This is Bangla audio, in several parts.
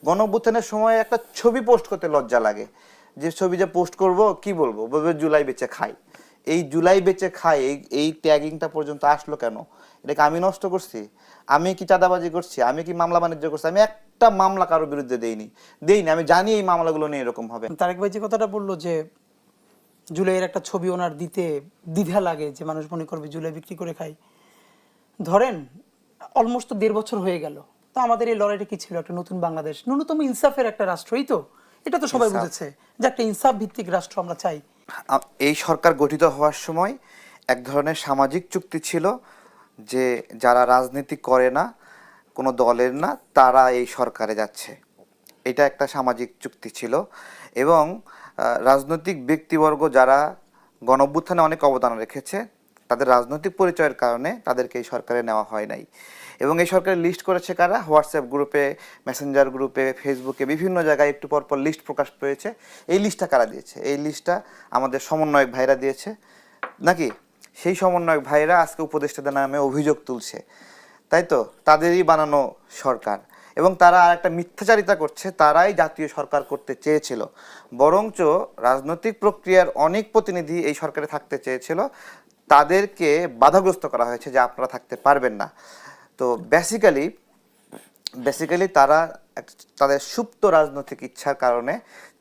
গণঅভ্যুত্থানের সময় একটা ছবি পোস্ট করতে লজ্জা লাগে, যে ছবি যে পোস্ট করব কি বলবো, বলবে জুলাই বেচে খাই। এই জুলাই বেচে খাই এই ট্যাগিংটা পর্যন্ত আসলো কেন? এটাকে আমি নষ্ট করছি? আমি কি চাঁদাবাজি করছি? আমি কি মামলা বাণিজ্য করছি? আমি একটা মামলা কারোর বিরুদ্ধে দেইনি। আমি জানি এই মামলাগুলো নিয়ে এরকম হবে। তারেক ভাই যে কথাটা বললো যে জুলাইয়ের একটা ছবি ওনার দিতে দ্বিধা লাগে, যে মানুষ মনে করবে জুলাই বিক্রি করে খাই। ধরেন অলমোস্ট 1.5 বছর হয়ে গেল, তো আমাদের এই লড়াইটা কি ছিল? একটা নতুন বাংলাদেশ, ন্যূনতম ইনসাফের একটা রাষ্ট্রই তো, এটা তো সবাই বুঝেছে যে একটা ইনসাফ ভিত্তিক রাষ্ট্র আমরা চাই। এই সরকার গঠিত হওয়ার সময় এক ধরনের সামাজিক চুক্তি ছিল যে যারা রাজনীতি করে না, কোনো দলের না, তারা এই সরকারে যাচ্ছে। এটা একটা সামাজিক চুক্তি ছিল। এবং রাজনৈতিক ব্যক্তিবর্গ যারা গণঅভ্যুত্থানে অনেক অবদান রেখেছে, তাদের রাজনৈতিক পরিচয়ের কারণে তাদেরকে এই সরকারে নেওয়া হয় নাই। এবং এই সরকারের লিস্ট করেছে কারা? হোয়াটসঅ্যাপ গ্রুপে, মেসেঞ্জার গ্রুপে, ফেসবুকে বিভিন্ন জায়গায় একটু পরপর লিস্ট প্রকাশ পেয়েছে। এই লিস্টটা কারা দিয়েছে? এই লিস্টটা আমাদের সমন্বয়ক ভাইরা দিয়েছে নাকি? সেই সমন্বয়ক ভাইরা আজকে উপদেষ্টাদের নামে অভিযোগ তুলছে, তাই তো? তাদেরই বানানো সরকার। এবং তারা আর একটা মিথ্যাচারিতা করছে, তারাই জাতীয় সরকার করতে চেয়েছিল। বরঞ্চ রাজনৈতিক প্রক্রিয়ার অনেক প্রতিনিধি এই সরকারে থাকতে চেয়েছিল, তাদেরকে বাধাগ্রস্ত করা হয়েছে যে আপনারা থাকতে পারবেন না। তো বেসিক্যালি তারা তাদের সুপ্ত রাজনৈতিক ইচ্ছার কারণে,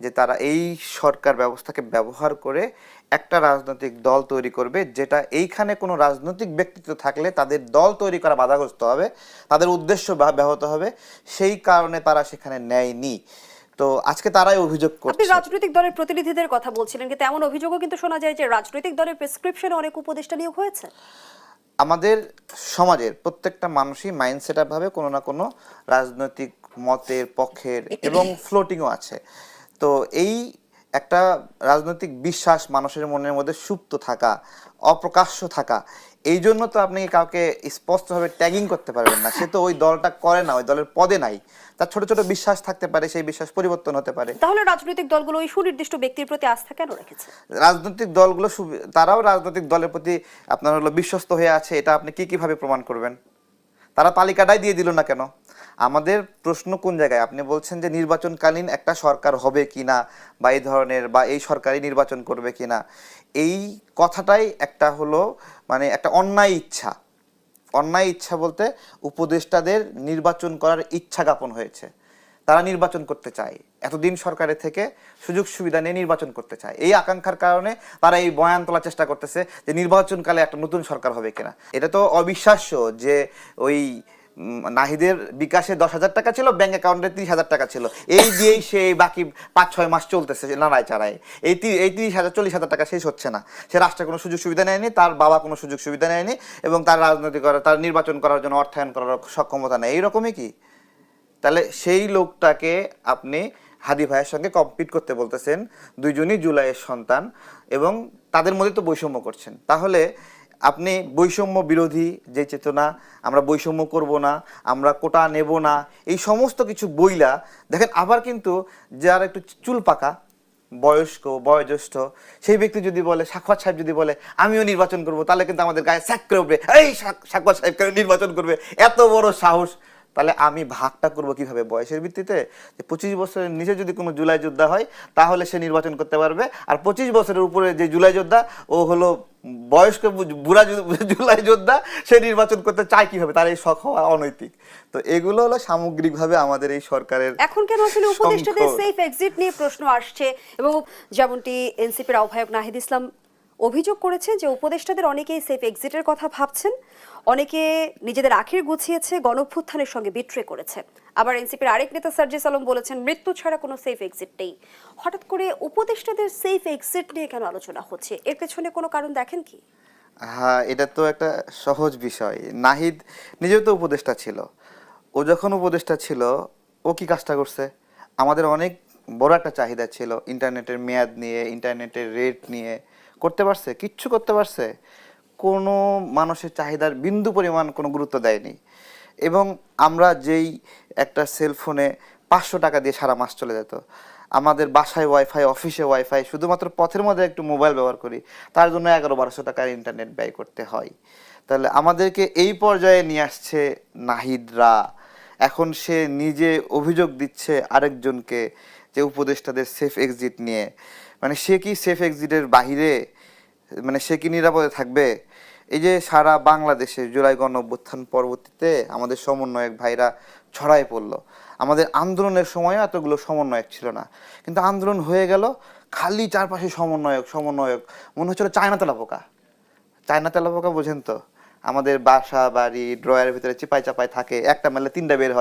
যে তারা এই সরকার ব্যবস্থাকে ব্যবহার করে একটা রাজনৈতিক দল তৈরি করবে, যেটা এইখানে কোনো রাজনৈতিক ব্যক্তিত্ব থাকলে তাদের দল তৈরি করা বাধাগ্রস্ত হবে, তাদের উদ্দেশ্য ব্যাহত হবে, সেই কারণে তারা সেখানে নেয়নি। তো আজকে তারাই অভিযোগ করছে। আপনি রাজনৈতিক দলের প্রতিনিধিদের কথা বলছিলেন, কিন্তু এমন অভিযোগও কিন্তু শোনা যায় যে রাজনৈতিক দলের প্রেসক্রিপশনে অনেক উপদেষ্টা নিয়োগ হয়েছে। আমাদের সমাজের প্রত্যেকটা মানুষই মাইন্ডসেট ভাবে কোনো না কোনো রাজনৈতিক মতের পক্ষের এবং ফ্লোটিংও আছে। তো এই একটা রাজনৈতিক বিশ্বাস মানুষের মনের মধ্যে সুপ্ত থাকা, অপ্রকাশ্য থাকা, এই জন্য তো আপনি কাউকে স্পষ্টভাবে ট্যাগিং করতে পারবেন না। সে তো ওই দলটা করে না, ওই দলের পদে নাই, তার ছোট ছোট বিশ্বাস থাকতে পারে, সেই বিশ্বাস পরিবর্তন হতে পারে। তাহলে রাজনৈতিক দলগুলো ওই সুনির্দিষ্ট ব্যক্তির প্রতি আস্থা কেন রেখেছে? রাজনৈতিক দলগুলো তারাও রাজনৈতিক দলের প্রতি আপনার হলো বিশ্বস্ত হয়ে আছে, এটা আপনি কিভাবে প্রমাণ করবেন? তারা তালিকাটাই দিয়ে দিল না কেন? আমাদের প্রশ্ন কোন জায়গায়? আপনি বলছেন যে নির্বাচনকালীন একটা সরকার হবে কিনা, বা এই ধরনের, বা এই সরকারই নির্বাচন করবে কিনা, এই কথাটাই একটা হলো মানে একটা অন্যায় ইচ্ছা বলতে উপদেষ্টাদের নির্বাচন করার ইচ্ছা জ্ঞাপন হয়েছে। তারা নির্বাচন করতে চায়, এতদিন সরকারের থেকে সুযোগ সুবিধা নিয়ে নির্বাচন করতে চায়। এই আকাঙ্ক্ষার কারণে তারা এই বয়ান তোলার চেষ্টা করতেছে যে নির্বাচনকালে একটা নতুন সরকার হবে কিনা। এটা তো অবিশ্বাস্য যে ওই নাহিদের বিকাশে 10,000 টাকা ছিল, ব্যাংক অ্যাকাউন্টে 30,000 টাকা ছিল, এই দিয়েই সে বাকি 5-6 মাস চলতেছে নাড়ায় চাড়ায়। এই 30,000 40,000 টাকা শেষ হচ্ছে না। সে রাষ্ট্রে কোনো সুযোগ সুবিধা নেয়নি, তার বাবা কোনো সুযোগ সুবিধা নেয়নি, এবং তার রাজনৈতিক তার নির্বাচন করার জন্য অর্থায়ন করার সক্ষমতা নেই। এইরকমই কি? তাহলে সেই লোকটাকে আপনি হাদি ভাইয়ের সঙ্গে কম্পিট করতে বলতেছেন, দুইজনই জুলাইয়ের সন্তান, এবং তাদের মধ্যে তো বৈষম্য করছেন। তাহলে আপনি বৈষম্য বিরোধী যে চেতনা, আমরা বৈষম্য করব না, আমরা কোটা নেব না, এই সমস্ত কিছু বইলা দেখেন। আবার কিন্তু যারা একটু চুল পাকা, বয়স্ক, বয়োজ্যেষ্ঠ সেই ব্যক্তি যদি বলে, সাক্ষাৎ সাহেব যদি বলে আমিও নির্বাচন করব, তাহলে কিন্তু আমাদের গায়ে স্যাক করে উঠবে, এই সাক্ষাৎ সাহেব কেন নির্বাচন করবে, এত বড় সাহস। তাহলে আমি ভাগটা করব কিভাবে? বয়সের ভিত্তিতে? যে 25 বছরের নিচে যদি কোনো জুলাই যোদ্ধা হয় তাহলে সে নির্বাচন করতে পারবে, আর 25 বছরের উপরে যে জুলাই যোদ্ধা, ও হলো বয়স্ক বুড়া জুলাই যোদ্ধা, সে নির্বাচন করতে চায় কিভাবে? তার এই শখ হওয়া অনৈতিক। তো এগুলো হলো সামগ্রিকভাবে আমাদের এই সরকারের। এখন কেন আসলে উপদেষ্টাদের সেফ এক্সিট নিয়ে প্রশ্ন আসছে, এবং যেমনটি এনসিপির আহ্বায়ক নাহিদ ইসলাম অভিযোগ করেছে যে উপদেষ্টাদের অনেকেই সেফ এক্সিটের কথা ভাবছেন, অনেকে নিজেদের আখির গুছিয়েছে, গণঅভ্যুত্থানের সঙ্গে বিট্রে করেছে। আবার এনসিপির আরেক নেতা সার্জিস আলম বলেছেন মৃত্যু ছাড়া কোনো সেফ এক্সিট নেই। হঠাৎ করে উপদেষ্টাদের সেফ এক্সিট নিয়ে কেন আলোচনা হচ্ছে? এর পেছনে কোনো কারণ দেখেন কি? হ্যাঁ, এটা তো একটা সহজ বিষয়। নাহিদ নিজেও তো উপদেষ্টা ছিল। ও যখন উপদেষ্টা ছিল, ও কি কাজটা করছে? আমাদের অনেক বড় একটা চাহিদা ছিল ইন্টারনেটের মেয়াদ নিয়ে, ইন্টারনেটের রেট নিয়ে। করতে পারছে? কিচ্ছু করতে পারছে? কোনো মানুষের চাহিদার বিন্দু পরিমাণ কোনো গুরুত্ব দেয়নি। এবং আমরা যেই একটা সেলফোনে 500 টাকা দিয়ে সারা মাস চলে যেত, আমাদের বাসায় ওয়াইফাই, অফিসে ওয়াইফাই, শুধুমাত্র পথের মধ্যে একটু মোবাইল ব্যবহার করি, তার জন্য 1100-1200 টাকার ইন্টারনেট ব্যয় করতে হয়। তাহলে আমাদেরকে এই পর্যায়ে নিয়ে আসছে নাহিদরা, এখন সে নিজে অভিযোগ দিচ্ছে আরেকজনকে যে উপদেষ্টাদের সেফ এক্সিট নিয়ে, মানে সে কি সেফ এক্সিটের বাহিরে, মানে সে কি নিরাপদে থাকবে? এই যে সারা বাংলাদেশে জুলাই গণঅভ্যুত্থান পরবর্তীতে আমাদের সমন্বয়ক ভাইরা ছড়ায় পড়লো, আমাদের আন্দোলনের সময় এতগুলো সমন্বয়ক ছিল না, কিন্তু আন্দোলন হয়ে গেল খালি চারপাশে সমন্বয়ক সমন্বয়ক, মনে হচ্ছিল চায়না তেলা পোকা। চায়না তেলা পোকা বোঝেন তো, আমাদের বাসা বাড়ি ড্রয়ারের ভিতরে চিপাই চাপাই থাকে, একটা মেলে তিনটা বের হয়,